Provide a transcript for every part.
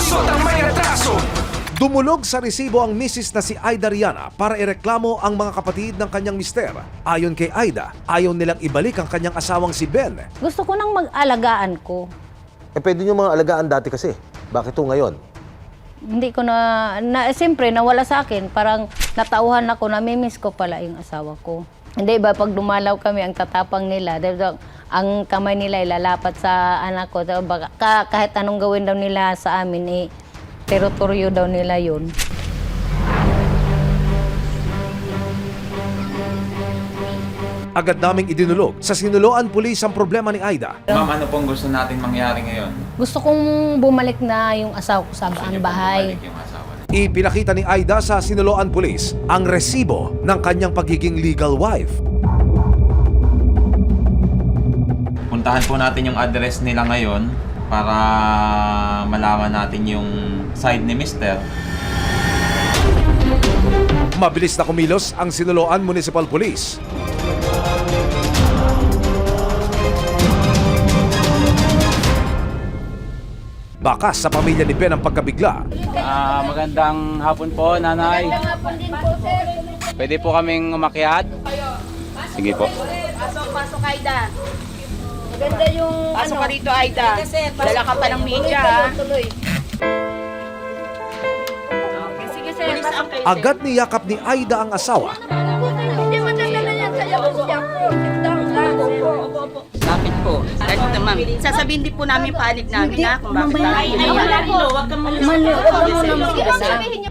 lusot ang may atraso. Dumulog sa resibo ang misis na si Aida Riana para ireklamo ang mga kapatid ng kanyang mister. Ayon kay Aida, ayaw nilang ibalik ang kanyang asawang si Ben. Gusto ko nang mag-alagaan ko. Pwede nyo mga alagaan dati kasi. Bakit to ngayon? Hindi ko siyempre nawala sa akin. Parang natauhan ako, namimiss ko pala yung asawa ko. Hindi ba, pag dumalaw kami, ang tatapang nila, ang kamay nila ilalapat sa anak ko. Kahit anong gawin daw nila sa amin, teritoryo daw nila yun. Agad naming idinulog sa Sinuloan Police ang problema ni Aida. Ma'am, ano pong gusto natin mangyari ngayon? Gusto kong bumalik na yung asawa ko sa Gusto niyo pong bahay. bumalik yung asawa niyo? Ipinakita ni Aida sa Sinuloan Police ang resibo ng kanyang pagiging legal wife. Puntahan po natin yung address nila ngayon para malaman natin yung side ni Mister. Mabilis na kumilos ang Sinuloan Municipal Police. Bakas sa pamilya ni Ben ang pagkabigla. Magandang hapon po, nanay. Pwede po kaming umakyat? Sige po. Pasok, Aida. Maganda yung pasok ka rito, Aida. Dala ka pa ng media. Okay, sige, sir. Pasok kayo. Agad niyakap ni Aida ang asawa. Hindi matagala yan sa'yo. Lapit po. Kahit ma'am, sasabihin din po namin panig namin na kung bakit tayo. Huwag kang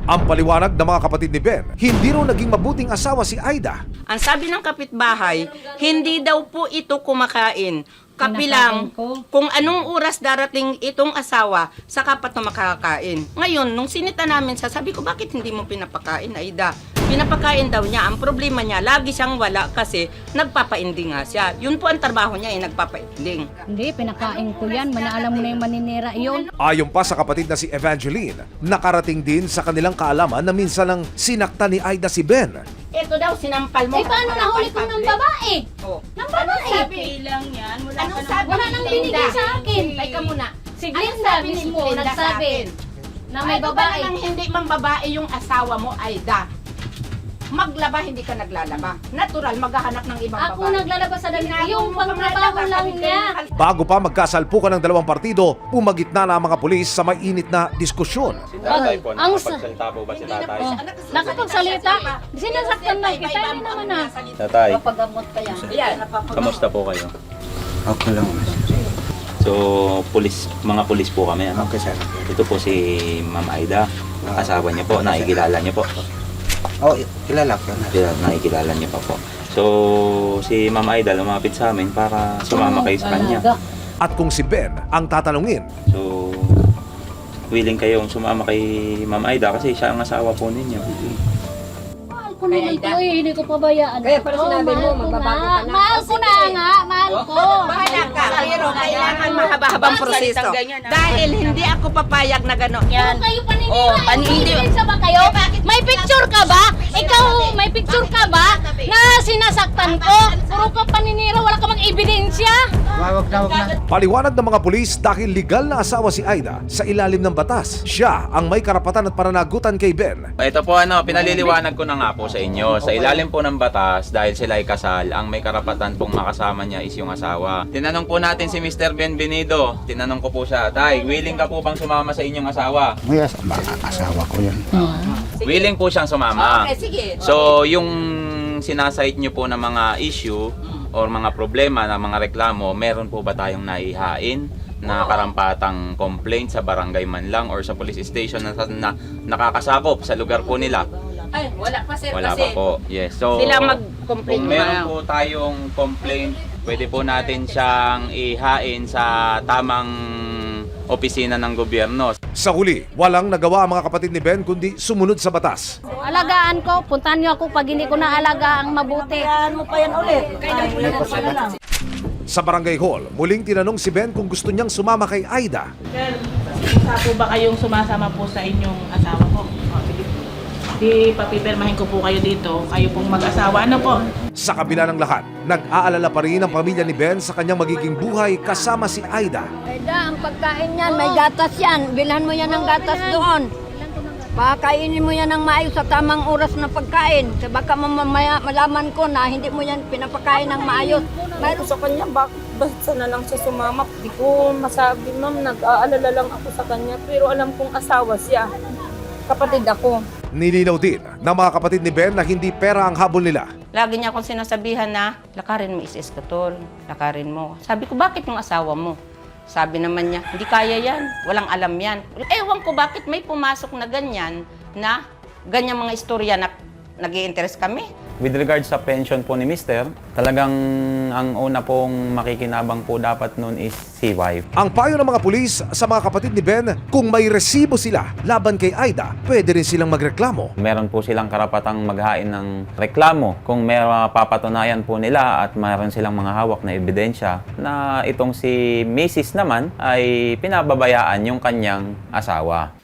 Ang paliwanag ng mga kapatid ni Ben, hindi raw naging mabuting asawa si Aida. Ang sabi ng kapitbahay, hindi daw po ito kumakain. Kapilang kung anong oras darating itong asawa, saka pa ito makakain. Ngayon, nung sinita namin, sabi ko, bakit hindi mo pinapakain, Aida? Pinapakain daw niya. Ang problema niya, lagi siyang wala kasi nagpapainding nga siya. Yun po ang trabaho niya, nagpapainding. Hindi, pinakain ko yan. Manaalam mo na yung maninira yun. Ayon pa sa kapatid na si Evangeline, nakarating din sa kanilang kaalaman na minsan lang sinakta ni Aida si Ben. Ito daw, sinampal mo. Paano nahuli ko ng babae? Oh. Ng babae? lang yan? Anong sabi Wala nang binigay sa akin. Teka muna. Si Anong Glinda sabi ni mismo Glinda sa nagsabi akin? na may Ano ba babae. namang hindi mang babae yung asawa mo, Aida? Maglaba, hindi ka naglalaba. Natural, maghahanap ng ibang Ako babae. naglalabas sa damit. Ginagawa Yung mo pagtrabaho mga lang kami niya. kayo Bago pa magkasalpukan ng dalawang partido, pumagitna na ang mga pulis sa may init na diskusyon. Tatay po, Ang nakapagsalita po ba si tatay? Nakapagsalita. Sinasaktan lang kita. Hindi naman na. Tatay, Papagamot kaya. Ayan. kamusta po kayo? Okay lang. So, mga pulis po kami. Ano? Okay, sir. Ito po si Ma'am Aida. Asawa niyo po, nakikilala niyo po. Oh, kilala ko na. Nakikilala niyo pa po. So, si Ma'am Aida lumapit sa amin para sumama kayo sa kanya. At kung si Ben ang tatanungin, So, willing kayong sumama kay Ma'am Aida kasi siya ang asawa po ninyo. Mahal ko naman to eh. Hindi ko pabayaan. Kaya pala sinabi mo, magbabago ka na. Mahal ko na nga. Mahal ko. Bahala ka, pero kailangan mahaba-habang proseso. Dahil hindi ako papayag na gano'n yan. Puro kayo paninira. Oh, paninira. Ebidensya ba kayo? May picture ka ba? Ikaw, may picture ka ba na sinasaktan ko? Puro ka paninira. Wala ka mang ebidensya. Wag na. paliwanag ng mga pulis dahil legal na asawa si Aida sa ilalim ng batas. Siya ang may karapatan at pananagutan kay Ben. Ito po pinaliliwanag ko na nga po sa inyo. Sa ilalim po ng batas, dahil sila ay kasal, ang may karapatan pong makasama niya is yung asawa. Tinanong po natin si Mr. Benvenido. Tinanong ko po siya, Tay, willing ka po bang sumama sa inyong asawa? Yes, asawa ko yan. Willing po siyang sumama. Okay, sige. So, yung sinasite nyo po na mga issue or mga problema na mga reklamo, meron po ba tayong naihain na karampatang complaint sa barangay man lang or sa police station na nakakasakop sa lugar po nila? Ay, wala pa sir Wala kasi. pa po. Yes. So, Sila mag-complain kung meron po tayong complaint, pwede po natin siyang ihain sa tamang opisina ng gobyerno. Sa huli, walang nagawa ang mga kapatid ni Ben kundi sumunod sa batas. Alagaan ko. Puntahan niyo ako pag hindi ko naalagaan mabuti. Sa barangay hall, muling tinanong si Ben kung gusto niyang sumama kay Aida. Sir, isa po ba kayong sumasama po sa inyong asawa ko? Di papipirmahin ko po kayo dito. Kayo pong mag-asawa. Ano po? Sa kabila ng lahat, nag-aalala pa rin ang pamilya ni Ben sa kanyang magiging buhay kasama si Aida. Aida, ang pagkain niyan, may gatas yan. Bilhan mo yan ng gatas doon. Pakainin mo yan ng maayos sa tamang oras na pagkain. Sa baka mamaya malaman ko na hindi mo yan pinapakain ng maayos. Mayroon sa kanya, basta na lang siya sumama. Di ko masabi, ma'am, nag-aalala lang ako sa kanya. Pero alam kong asawa siya. Kapatid ako. Nilinaw din ng mga kapatid ni Ben na hindi pera ang habol nila. Lagi niya akong sinasabihan na, lakarin mo is-eskatol, lakarin mo. Sabi ko, bakit yung asawa mo? Sabi naman niya, hindi kaya yan, walang alam yan. Ewan ko bakit may pumasok na ganyan mga istorya na nag-i-interest kami. With regards sa pension po ni Mr., talagang ang una pong makikinabang po dapat noon is si wife. Ang payo ng mga pulis sa mga kapatid ni Ben, kung may resibo sila laban kay Aida, pwede rin silang magreklamo. Meron po silang karapatang maghain ng reklamo kung may papatunayan po nila at mayroon silang mga hawak na ebidensya na itong si Mrs. naman ay pinababayaan yung kanyang asawa.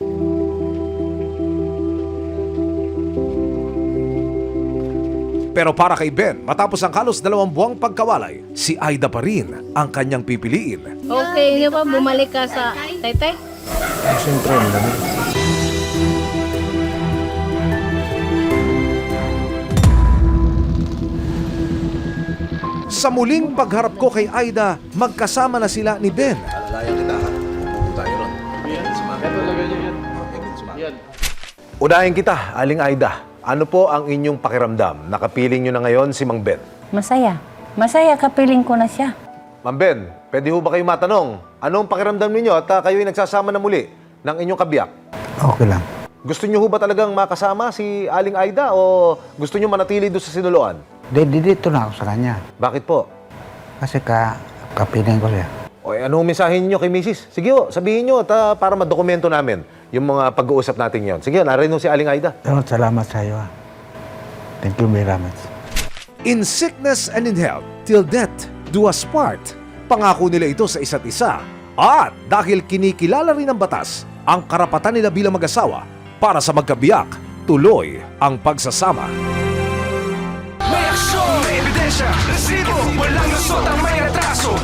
Pero para kay Ben, matapos ang halos 2 buwang pagkawalay, si Aida pa rin ang kanyang pipiliin. Okay, di ba bumalik ka sa Taytay? Siyempre, ang dami. Sa muling pagharap ko kay Aida, magkasama na sila ni Ben. Alalayan kita ha. Pupunta tayo ron. Unahin kita, Aling Aida. Ano po ang inyong pakiramdam? Nakapiling nyo na ngayon si Mang Ben. Masaya. Masaya, kapiling ko na siya. Mang Ben, pwede ho ba kayo matanong? Anong pakiramdam ninyo at kayo'y nagsasama na muli ng inyong kabiyak? Okay lang. Gusto nyo ho ba talagang makasama si Aling Aida o gusto nyo manatili doon sa sinuloan? Dito na ako sa kanya. Bakit po? Kasi kapiling ko siya. O anong mensahe niyo kay Mrs.? Sige ho, sabihin nyo at para madokumento namin yung mga pag-uusap natin yon. Sige, narinig si Aling Aida. Salamat sa iyo. Thank you very much. In sickness and in health, till death do us part. Pangako nila ito sa isa't isa. At dahil kinikilala rin ng batas ang karapatan nila bilang mag-asawa para sa magkabiyak, tuloy ang pagsasama. May aksyon, may ebidensya, resibo, walang lusot ang may atraso.